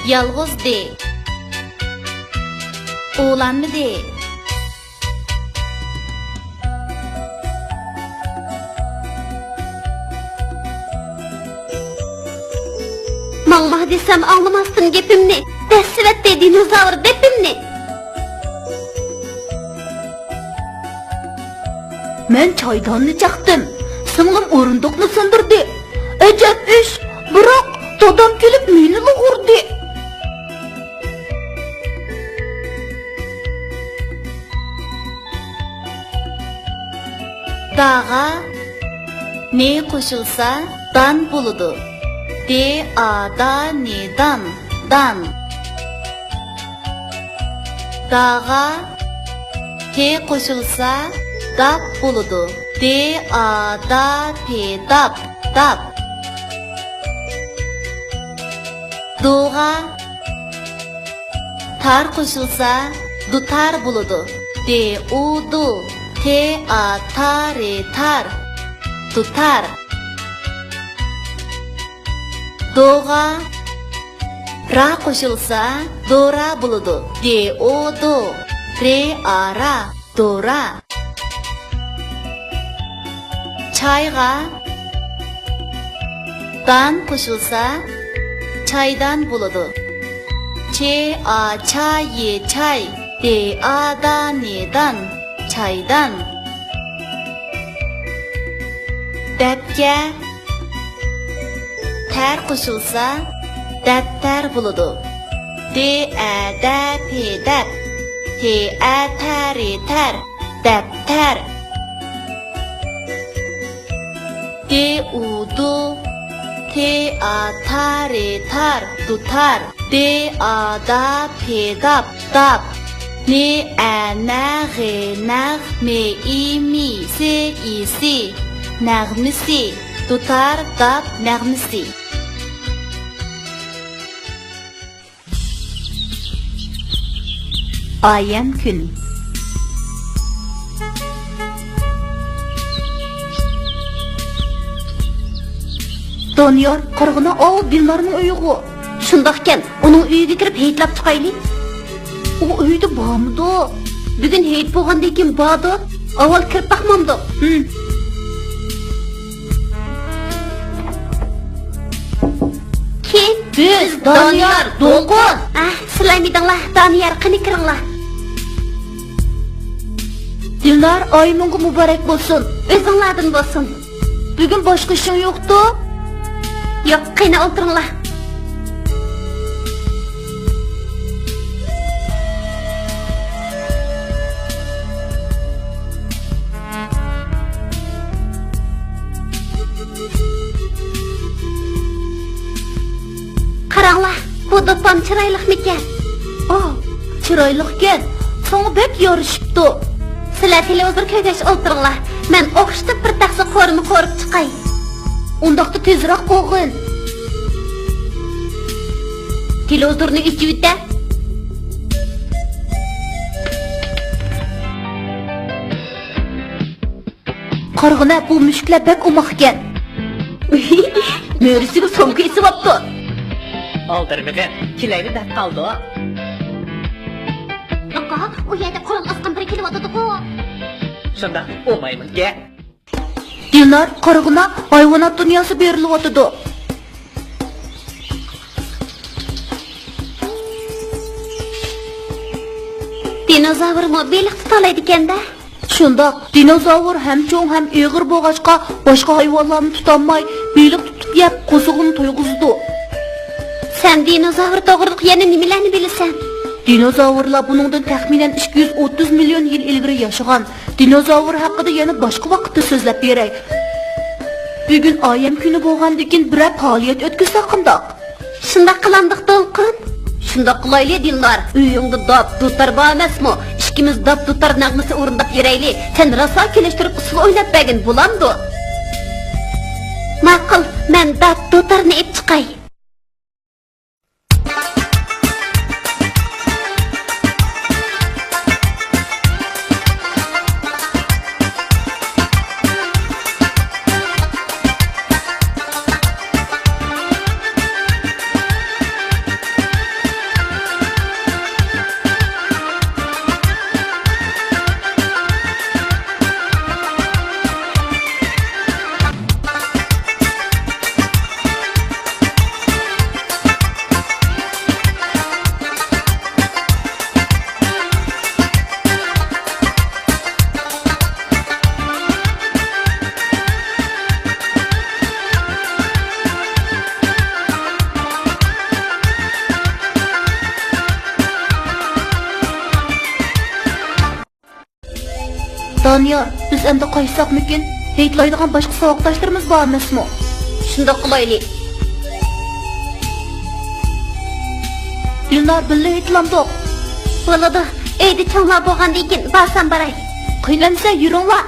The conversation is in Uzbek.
Yalğız de. Oğlan mı de? Mağma desem anlamazsın gepimni. Dessivet dinozavr depimni. Men çaydanını çaktım. Singlim o'rindiqni sindirdi. Ajab ish, biroq dadam kelib meni urdi. Dağa ne koşulsa dan buludu. De ada ne dan, dan. Dağa he koşulsa dap buludu. De ada pe dap, dap. Doğa tar koşulsa dutar buludu. De udu. Te a ta re tar, tutar. Doğa ra koşulsa dora buludu. De o do, re a ra, dora. Çayga dan koşulsa çaydan buludu. Çe a çay ye çay, de a da ne dan. Çaydan. Depke ter koşulsa depter buludu. De e de pe dep. Te e ter e ter. Depter. De u du. Te a tar e tar. Dutar. De a da pe dap. Dap. Ne e ne ge ne me i mi se i si nağmisi tutar dap nağmisi. Ayem kun. Doniyor qirg'ini ol Dilnorning uyiga. Shundoqkan, uning uyiga kirib heytlab chiqayli. O uyda bormidi? Bugun heyt bo'lgandan keyin bordi. Avval kirib baxmamdi. Kim? Biz Doniyor, Do'qon. Sizlarmidinglar, Doniyor qani kiringlar. Dilnor oymunga muborak bo'lsin. O'zinglardan bo'lsin. Bugun boshqa ishing yo'qdi? Yo'q, qani o'tiringlar. Qaranglar, bu do'pon chiroyliqmikan? Chiroyliqkan. Sana bek yorishibdi. Sizlar televizor ko'rgach o'tiringlar. Men o'qishda bir taxsa qo'rimni ko'rib chiqay. Undaqda tezroq qo'g'in. Televizorni ichida. Qarg'ina bu mushuklar bek umoqkan. Mörisiga somka isibapti. Oldirmig'i kilayni dab qoldi. Aka, u yerda qo'lim asqan bir kelyotdi-ku. Shunda o'maymiz-ga. Dilnor qarg'ina hayvonot dunyosi berilyotdi. Dinozavr mobillik tutolaydi ekanda. Shundoq, dinozavr ham cho'ng ham eg'ir bo'lg'achqa boshqa hayvonlarni tutolmay, beliq tutib yeb qo'zig'ini to'yg'izdi. Sen dinozavr to'g'riliq yana nimalarni bilasan? Dinozavrlar buningdan taxminan 230 million yil ilgari yashagan. Dinozavr haqida yana boshqa vaqtda so'zlab beray. Bugun oyam kuni bo'lgandan keyin bir faoliyat o'tkazsak qandoq? Shundoq qilandiq Do'qon. Shundoq qilayli Dilnor. Uyingda dop tutar bor emasmi? Ikkimiz dop tutar nag'masi o'rindab yurayli. Sen raso kelishtirib usul o'ylab bergin bo'lamdi. Ma'qul, men dop tutarni ib chiqay. Doniyor, biz endi qaytsaqmikin? Heytlaydigan boshqa saboqdoshlarimiz bor emasmi? Shundoq qilaylik. Dilnor billa heytlamdiq. Bo'ladi. Eydi changlar bo'lgandan keyin barsam baray. Qiynalsa yuringlar.